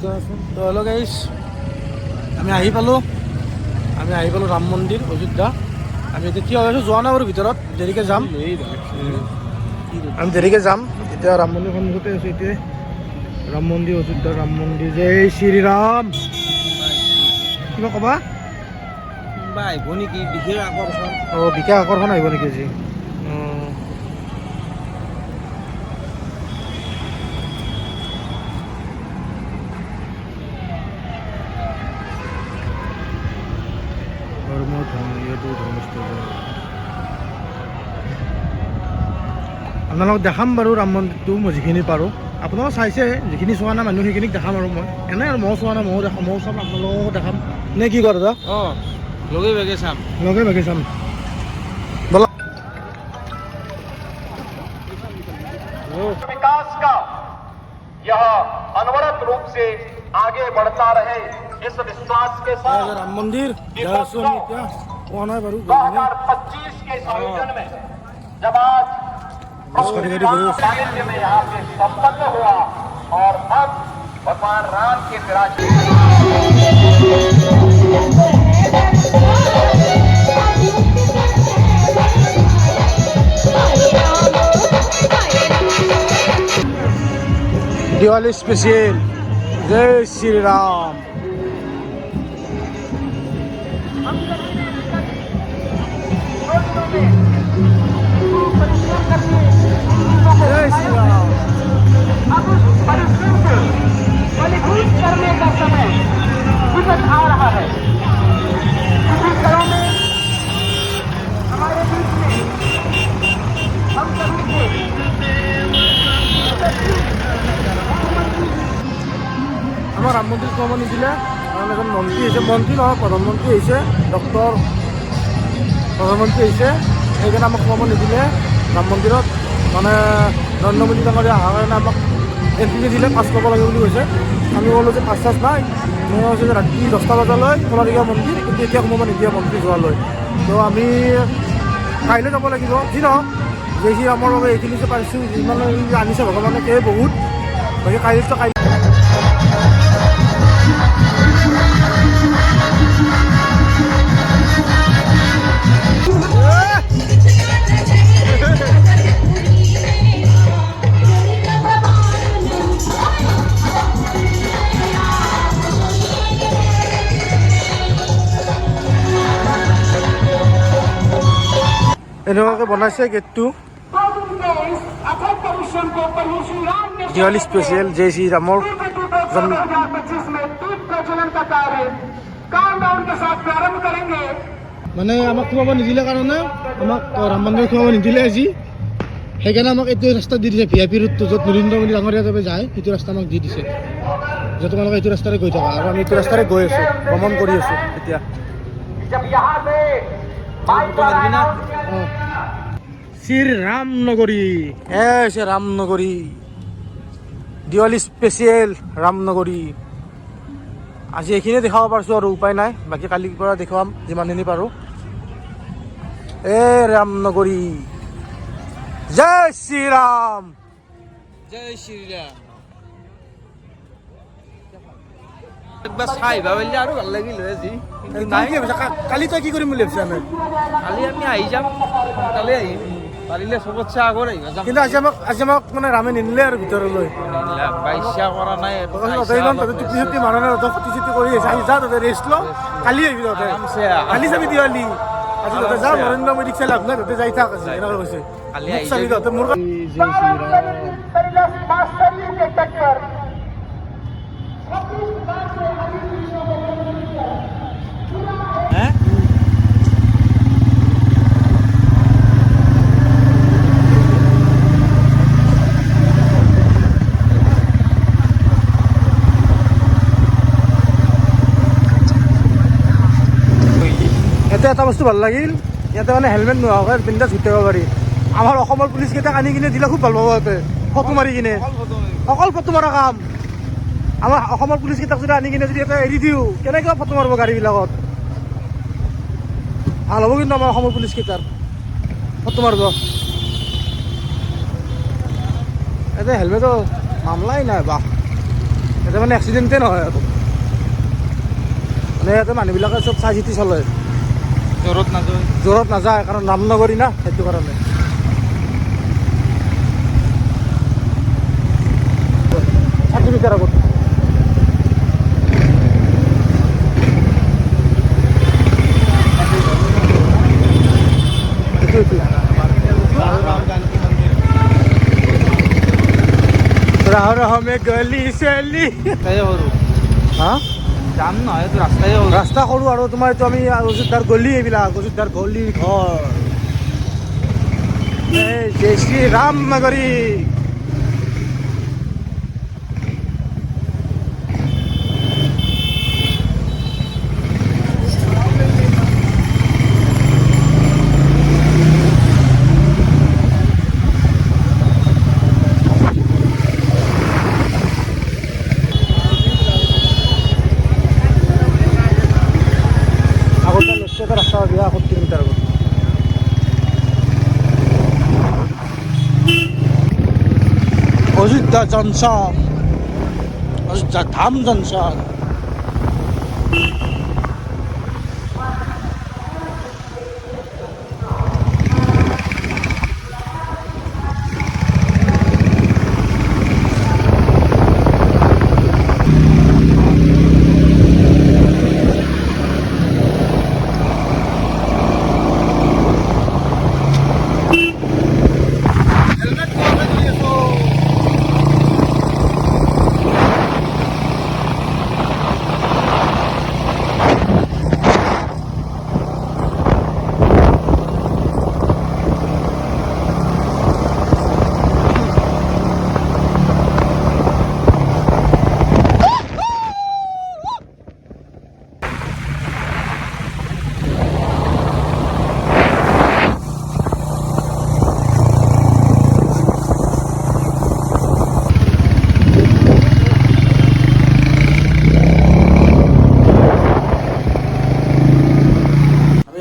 তো হেল্ল' গাইছ, আমি আহি পালোঁ ৰাম মন্দিৰ অযোধ্যা। আমি এতিয়া থিয় হৈ আছোঁ, যোৱা নাই বাৰু ভিতৰত, দেৰিকৈ যাম। আমি দেৰিকৈ যাম। এতিয়া ৰাম মন্দিৰ সন্মুখতে আছোঁ। এতিয়া ৰাম মন্দিৰ অযোধ্যা, ৰাম মন্দিৰ। জয় শ্ৰীৰাম। কিবা ক'বা? আহিব নেকি বিশেষ আকৰ্ষণ? অঁ, বিশেষ আকৰ্ষণ আহিব নেকি আজি? আপোনালোকক দেখাম বাৰু ৰাম মন্দিৰটো, মই যিখিনি পাৰোঁ। আপোনালোকে চাইছে, যিখিনি চোৱা নাই মানুহ সেইখিনিক দেখাম আৰু মই এনেই আৰু ময়ো চোৱা নাই, ময়ো দেখাম, ময়ো চাম, আপোনালোককো দেখাম। নে কি কয় দাদা? অঁ, লগে ভাগে চাম। ব'লা। विकास का यह अनवरत रूप से आगे बढ़ता रहे इस विश्वास के साथ ৰাম মন্দিৰ যাই আছোঁ আমি এতিয়া। পোৱা নাই বাৰু। 2025 के इस आयोजन में जब आज साहित्य में यहाँ पे संपन्न हुआ और अब भगवान राम के विराज दिवाली स्पेशल। जय श्री राम। जय श्री राम। अब उस परिश्रम को फलीभूत करने का समय निकट आ रहा है। इसी घरों में हमारे बीच में हम सभी को আমাৰ ৰাম মন্দিৰ ক'ব নিদিলে, কাৰণ এজন মন্ত্ৰী আহিছে, মন্ত্ৰী নহয় প্ৰধানমন্ত্ৰী আহিছে, ডক্টৰ প্ৰধানমন্ত্ৰী আহিছে, সেইকাৰণে আমাক ক'ব নিদিলে ৰাম মন্দিৰত। মানে নৰেন্দ্ৰ মোদী ডাঙৰীয়া অহাৰ কাৰণে আমাক এণ্ট্ৰি নিদিলে, পাছ ল'ব লাগে বুলি কৈছে। আমি ক'লোঁ যে পাছ চাছ নাই, মই কৈছোঁ যে ৰাতি 10টা বজালৈ খোলাদিঘা মন্দিৰ, কিন্তু এতিয়া সোমাব নিদিয়ে মন্ত্ৰী যোৱালৈ। তো আমি কাইলৈ যাব লাগিব। যি নহওক, জয় শ্ৰী ৰামৰ বাবে এইখিনি যে পাৰিছোঁ, যিমান আনিছে ভগৱানে সেয়ে বহুত। বাকী কাইলৈতো এনেকুৱাকৈ বনাইছে গেটটো। দিৱালী স্পেচিয়েল জয় শ্ৰী ৰামৰ জন্ম। মানে আমাক সোমাব নিদিলে কাৰণে, আমাক ৰাম মন্দিৰ সোমাব নিদিলে আজি, সেইকাৰণে আমাক এইটো ৰাস্তা দি দিছে। VIP ৰুটটো য'ত নৰেন্দ্ৰ মোদী ডাঙৰীয়া যাবে যায়, সেইটো ৰাস্তা আমাক দি দিছে যে তোমালোকে এইটো ৰাস্তাৰে গৈ থাকা। আৰু আমি এইটো ৰাস্তাৰে গৈ আছোঁ, ভ্ৰমণ কৰি আছোঁ এতিয়া। শ্ৰী ৰামনগৰী, ৰামনগৰী দিৱালী স্পেচিয়েল ৰামনগৰী। আজি এইখিনিয়ে দেখাব পাৰিছোঁ আৰু উপায় নাই, বাকী কালিৰ পৰা দেখুৱাম যিমানখিনি পাৰোঁ। ৰামনগৰী। জয় শ্ৰীৰাম। জয় শ্ৰীৰাম। একবাৰ চাই ভাবিলে আৰু ভাল লাগিল আজি। কালি তই কি কৰিম বুলি ভাবিছা? কালি আমি আহি যাম, সোনকালে আহিম, পাৰিলে চবতছে আগত আহিব যাম। কিন্তু আজি আমাক মানে ৰামে নিনিলে আৰু ভিতৰলৈ। ইচ্ছা কৰা নাই। টুপি মাৰা নাই, ফটি চুটি কৰি আহিছে। আহি যা তহঁতে ৰেষ্ট ল, কালি আহিবি তহঁতে, কালি যাবি দিৱালী। আজি তহঁতে যা, নৰেন্দ্ৰ মোদীক চাই লাভ নাই, তহঁতে যাই থাক। আজি এনেকৈ কৈছে, মোক চাবি তহঁতে মোৰ। ইয়াতে এটা বস্তু ভাল লাগিল, ইয়াতে মানে হেলমেট নোহোৱাকৈ বিন্দাছ ঘূৰি থাকিব পাৰি। আমাৰ অসমৰ পুলিচকেইটাক আনি কিনে দিলে খুব ভাল পাব ইয়াতে, ফটো মাৰি কিনে। অকল ফটো মাৰা কাম। আমাৰ অসমৰ পুলিচকেইটাক যদি আনি কিনে যদি ইয়াতে এৰি দিওঁ, কেনেকৈ ফটো মাৰিব গাড়ীবিলাকত? ভাল হ'ব কিন্তু আমাৰ অসমৰ পুলিচকেইটাৰ ফটো মাৰিব। ইয়াতে হেলমেটৰ মামলাই নাই বাহ। ইয়াতে মানে এক্সিডেণ্টে নহয় আৰু মানে ইয়াতে মানুহবিলাকে চব চাই চিতি চলে জোৰত নাযায় কাৰণ নামনগৰী না সেইটো কাৰণে চাৰ্টিফিকেট আগত रहा में गली शैली হা যাম নহয় এইটো ৰাস্তাই হ'ল ৰাস্তা সৰু আৰু তোমাৰ এইটো আমি অযোধ্যাৰ গলি এইবিলাক অযোধ্যাৰ গলি ঘৰ জয় শ্ৰী ৰাম নগৰী ৰাস্তা দিয়া 70 কিলোমিটাৰ অযোধ্যা জংশন অযোধ্যা ধাম জংশন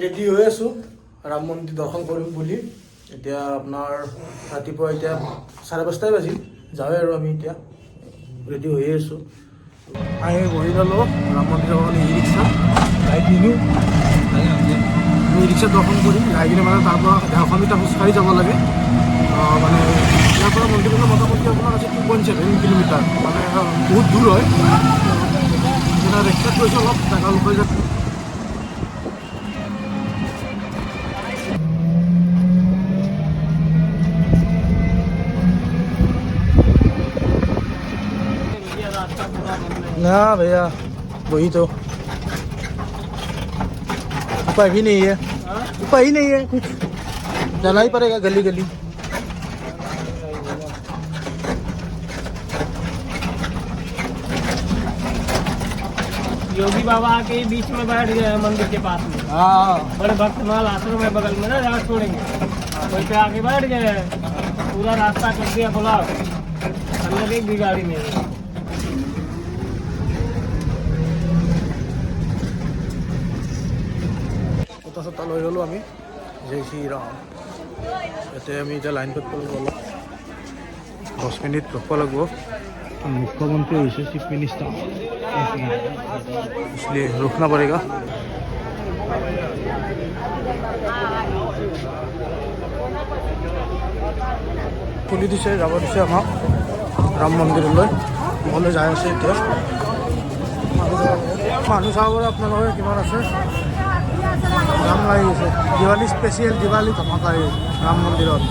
ৰেডি হৈ আছোঁ ৰাম মন্দিৰ দৰ্শন কৰিম বুলি এতিয়া আপোনাৰ ৰাতিপুৱা এতিয়া 5:30 বাজিল যাওঁৱে আৰু আমি এতিয়া ৰেডি হৈয়ে আছোঁ আহি বহি ল'লোঁ ৰাম মন্দিৰৰ কাৰণে ই ৰিক্সা গাড়ীত নিলোঁ ই ৰিক্সা দৰ্শন কৰিম গাড়ী কিনে মানে তাৰ পৰা 150 মিটাৰ খোজকাঢ়ি যাব লাগে মানে ইয়াৰ পৰা মন্দিৰলৈ মোটামুটি আপোনাৰ আছে 2.7 কিলোমিটাৰ মানে বহুত দূৰ হয় ৰিক্সাত গৈছোঁ অলপ জেগা লুকাই যায় ना भैया वही तो उपाय भी नहीं है उपाय ही नहीं है कुछ जाना ही पड़ेगा गली गली योगी बाबा आके बीच में बैठ गए मंदिर के पास में हाँ बड़े भक्तमाल आश्रम है बगल में ना जगह छोड़ेंगे वहीं पे आके बैठ गए पूरा रास्ता कर दिया खुला अंदर एक भी गाड़ी नहीं है চটা লৈ গ'লোঁ আমি জয় শ্ৰী ৰাম ইয়াতে আমি এতিয়া লাইন পাতিব লাগিব অলপ 10 মিনিট ৰখিব লাগিব মুখ্যমন্ত্ৰী হৈছে চিফ মিনিষ্টাৰ इसलिए रुकना पड़ेगा খুলি দিছে যাব দিছে আমাক ৰাম মন্দিৰলৈ মলৈ যাই আছে এতিয়া মানুহ চাব আপোনালোকে কিমান আছে নাম লাগি গৈছে দিৱালী স্পেচিয়েল দিৱালী ধমাকা ৰাম মন্দিৰত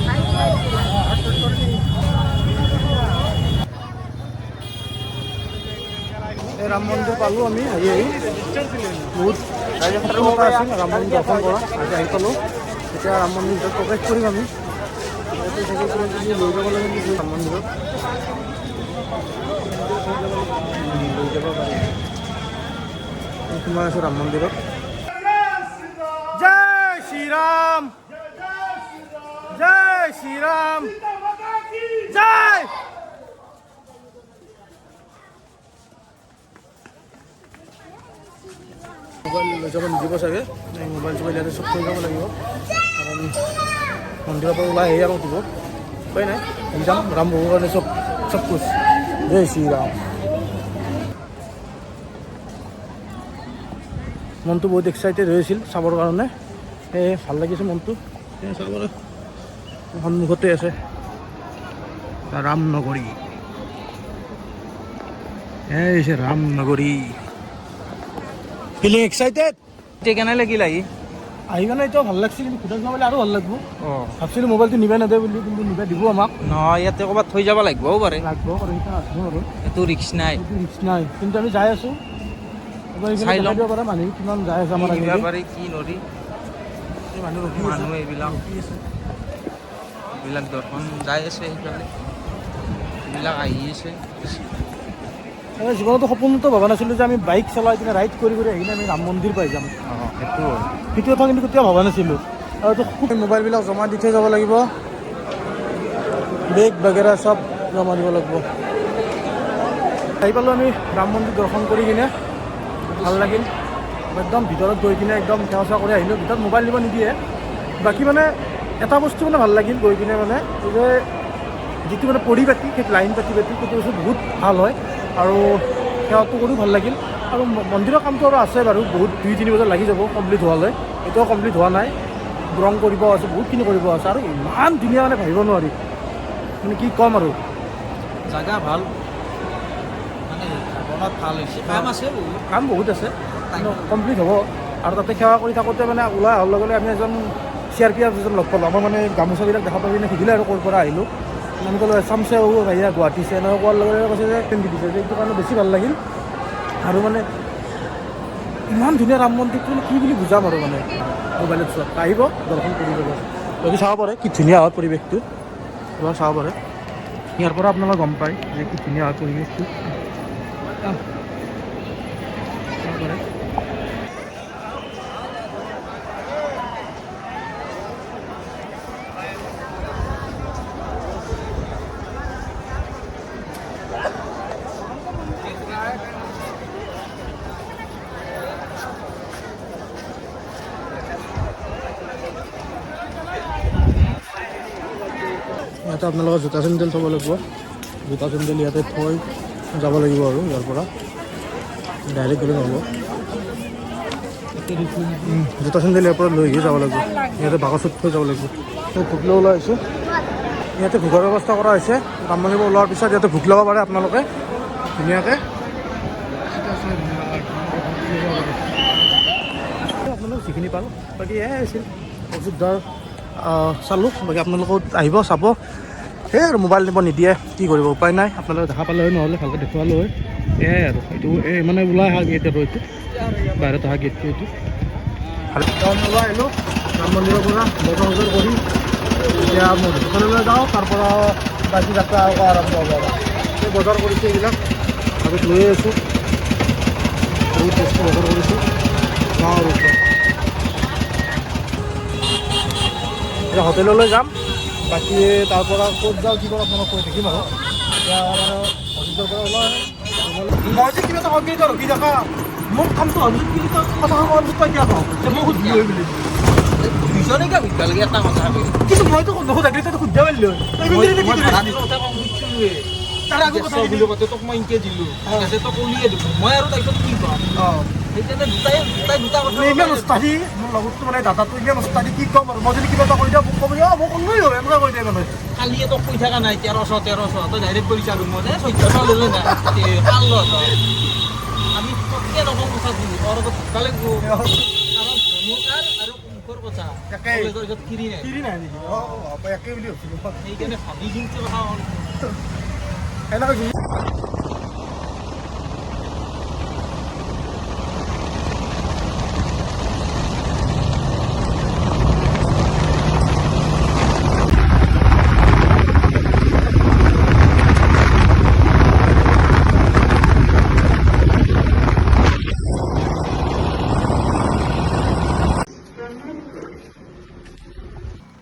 এই ৰাম মন্দিৰ পালোঁ আমি আহি বহুত কথা আছিল ৰাম মন্দিৰ দৰ্শন কৰা আজি আহি পালোঁ এতিয়া ৰাম মন্দিৰত প্ৰৱেশ কৰিম আমি লৈ যাব লাগে ৰাম মন্দিৰত লৈ যাব পাৰি সোমাই আছোঁ ৰাম মন্দিৰত जय श्री राम जय श्री राम जय मोबाइल ले যাব নিদিব চাগে মোবাইল চোবাইল ইয়াতে চব থৈ যাব লাগিব কাৰণ মন্দিৰৰ পৰা ওলাই আহি আমাক দিব উপায় নাই যাম ৰাম ভগৱানে চব কুছ জয় শ্ৰী ৰাম মনটো বহুত এক্সাইটেড হৈ আছিল চাবৰ কাৰণে, সেয়ে ভাল লাগিছে মনটো। চাবৰ সন্মুখতে আছে ৰামনগৰী, এই হৈছে ৰামনগৰী। Feeling excited. এতিয়া কেনে লাগিল আহি? আহি মানে এতিয়াও ভাল লাগিছিল, কিন্তু ঘূৰাই যোৱা আৰু ভাল লাগিব। অঁ ভাবছিলোঁ মোবাইলটো নিবাই নেদে বুলি, কিন্তু নিবাই দিব আমাক। নহয়, ইয়াতে ক'ৰবাত থৈ যাব লাগিবও পাৰে, লাগিব আৰু সেইটা নাজানো আৰু এইটো ৰিক্স নাই। সেইটো ৰিক্স নাই, কিন্তু আমি যাই আছোঁ। এবাৰ চাই এইফালে লওঁ। দেখাই দিব পাৰে মানুহ কিমান যাই আছে আমাৰ কি নিব আগেদি। পাৰি কি নৰি, এই মানুহ ৰখি আছে, মানুহ এইবিলাক ৰখি আছে। এইবিলাক দৰ্শন যাই আছে সেইফালে, এইবিলাক আহি আছে। এই জীৱনতো সপোনতো ভবা নাছিলোঁ যে আমি বাইক চলাই কিনে ৰাইড কৰি কৰি আহি কিনে আমি ৰাম মন্দিৰ পাই যাম। অঁ সেইটো হয়। সেইটো কথা কিন্তু কেতিয়াও ভবা নাছিলোঁ। আৰু এইটো খুব মোবাইলবিলাক জমা দি থৈ যাব লাগিব, বেগ বাগেৰা চব জমা দিব লাগিব। আহি পালোঁ আমি ৰাম মন্দিৰ দৰ্শন কৰি কিনে, ভাল লাগিল। একদম ভিতৰত গৈ কিনে একদম সেৱা চেৱা কৰি আহিলোঁ। ভিতৰত মোবাইল নিব নিদিয়ে। বাকী মানে এটা বস্তু মানে ভাল লাগিল গৈ কিনে, মানে যে যিটো মানে পৰিপাতি, সেই লাইন পাতি সেইটো বস্তু বহুত ভাল হয়। আৰু সেৱাটো কৰিও ভাল লাগিল। আৰু মন্দিৰৰ কামটো আৰু আছে বাৰু, বহুত 2-3 বছৰ লাগি যাব কমপ্লিট হোৱালৈ। এতিয়াও কমপ্লিট হোৱা নাই, ৰং কৰিব আছে, বহুতখিনি কৰিব আছে। আৰু ইমান ধুনীয়া মানে ভাবিব নোৱাৰি, মানে কি ক'ম আৰু। জাগা ভাল, মানে বনাত ভাল হৈছে, কাম আছে বহুত। কাম বহুত আছে, কিন্তু কমপ্লিট হ'ব। আৰু তাতে সেৱা কৰি থাকোঁতে মানে ওলাই অহাৰ লগে লগে আমি এজন CRPF এজন লগ পালোঁ। আমাৰ মানে গামোচাবিলাক দেখা পাই কিনে সুধিলে আৰু ক'ৰ পৰা আহিলোঁ। আমি ক'লোঁ এছামছে ভাইয়া গুৱাহাটীছে, এনেকৈ কোৱাৰ লগে লগে কৈছে যে ট্ৰেইন দিছে, যে এইটো কাৰণে বেছি ভাল লাগিল। আৰু মানে ইমান ধুনীয়া ৰাম মন্দিৰটো মানে কি বুলি বুজাম আৰু, মানে মোবাইলত চোৱা আহিব দৰ্শন কৰি যাব, যদি চাব পাৰে কি ধুনীয়া হয় পৰিৱেশটো, এবাৰ চাব পাৰে। ইয়াৰ পৰা আপোনালোকে গম পায় যে কি ধুনীয়া হয় পৰিৱেশটো, চাব পাৰে। ইয়াতে আপোনালোকৰ জোতা চেণ্ডেল থ'ব লাগিব, জোতা চেণ্ডেল ইয়াতে থৈ যাব লাগিব। আৰু ইয়াৰ পৰা ডাইৰেক্ট গ'লে নহ'ব, জোতা চেণ্ডেল ইয়াৰ পৰা লৈ আহিয়ে যাব লাগিব। ইয়াতে বাকচত থৈ যাব লাগিব। ভোক লৈ ওলাই আহিছোঁ, ইয়াতে ভোগৰ ব্যৱস্থা কৰা হৈছে। ৰাম মন্দিৰ ওলোৱাৰ পিছত ইয়াতে ভোগ ল'ব পাৰে আপোনালোকে ধুনীয়াকৈ। আপোনালোক যিখিনি পালোঁ, বাকী এয়াই আছিল অযোধ্যাৰ চালোঁ। বাকী আপোনালোকেও আহিব চাব। সেয়াই আৰু মোবাইল নিব নিদিয়ে, কি কৰিব, উপায় নাই। আপোনালোকে দেখা পালে হয়, নহ'লে ভালকৈ দেখুৱালোঁ হয়। এয়াই আৰু এইটো এই মানে ওলাই অহা গেট আৰু এইটো বাহিৰত অহা গেটটো এইটো। ওলাই আহিলোঁ ৰাম মন্দিৰৰ পৰা বজাৰ চজাৰ কৰি, এতিয়া মধুসূদনলৈ যাওঁ। তাৰপৰা বাকী যাত্ৰা আকৌ আৰম্ভ হ'ব। এই বজাৰ কৰিছোঁ, এইবিলাক আগত লৈয়ে আছোঁ, বহুত বস্তু বজাৰ কৰিছোঁ। যাওঁ আৰু এতিয়া হোটেললৈ যাম। বাকী তাৰপৰা ক'ত যাওঁ কি কৰোঁ আপোনালোকক কৈ থাকিম আৰু। এতিয়া হোটেলৰ পৰা ওলাই মই যে কিবা এটা কমপ্লিট ৰখি থাকা, মোক কামটো ভাবিছোঁ কি কথা কোৱাৰ পিছত তই কিয় কওঁ যে মই সুধি হৈ বুলি। দুইজনে ভালকৈ এটা কথা কিন্তু মইতো নুসুধাকৈ তই সুধিব পাৰিলি হয়। তাৰ আগৰ কথা বুলি কওঁতে তোক মই ইনকে দিলোঁ, তই কলিয়ে দিব, মই আৰু তাৰপিছত কি ক'ম? সেইকাৰণে দুটা কথা ইমান উস্তাদি মোৰ লগততো মানে দাদাটো ইমান উস্তাদি কি ক'ম আৰু। মই যদি কিবা এটা কৈ দিওঁ মোক ক'ব মই ক'লোৱেই হয়, এনেকুৱা কৈ দিয়ে মানে। কালিয়ে তোক কৈ থকা নাই 1300 তই ডাইৰেক্ট কৰিছা আৰু মই 1400 ল'লে নাই ভাল ল আমি পটকে নকওঁ কথাটো তোৰ আগত ধক্কা লাগিব। কাৰণ ধনুকাৰ আৰু মুখৰ কথা কলেজৰ পিছত ফিৰি নাই, নাই নেকি? একেই বুলি ভাবিছিলোঁ। সেইকাৰণে ভাবি চিন্তি কথা হ'ল। এনেকৈ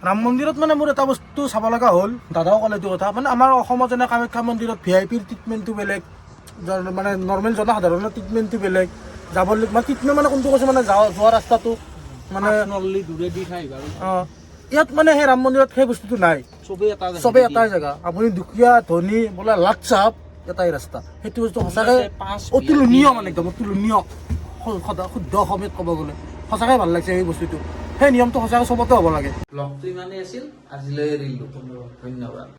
ৰাম মন্দিৰত মানে মোৰ এটা বস্তু চাব লগা হ'ল, দাদাও ক'লে এইটো কথা। মানে আমাৰ অসমত যেনে কামাখ্যা মন্দিৰত VIPৰ ট্ৰিটমেণ্টটো বেলেগ, মানে নৰ্মেল জনসাধাৰণৰ ট্ৰিটমেণ্টটো বেলেগ। যাবৰ মানে ট্ৰিটমেণ্ট মানে কোনটো কৈছে মানে যোৱা ৰাস্তাটো মানে দূৰেদি খাই বাৰু ইয়াত মানে সেই ৰাম মন্দিৰত সেই বস্তুটো নাই। চবেই এটাই জেগা, আপুনি দুখীয়া ধনী বোলে লাট চাপ এটাই ৰাস্তা। সেইটো বস্তু সঁচাকৈ অতুলনীয়, মানে একদম অতুলনীয়। শুদ্ধ অসমীয়াত ক'ব গ'লে সঁচাকৈ ভাল লাগিছে সেই বস্তুটো সেই নিয়মটো সঁচাকৈ চবতে হ'ব লাগে ব্লগটো ইমানেই আছিল আজিলৈ এৰিলোঁ ধন্যবাদ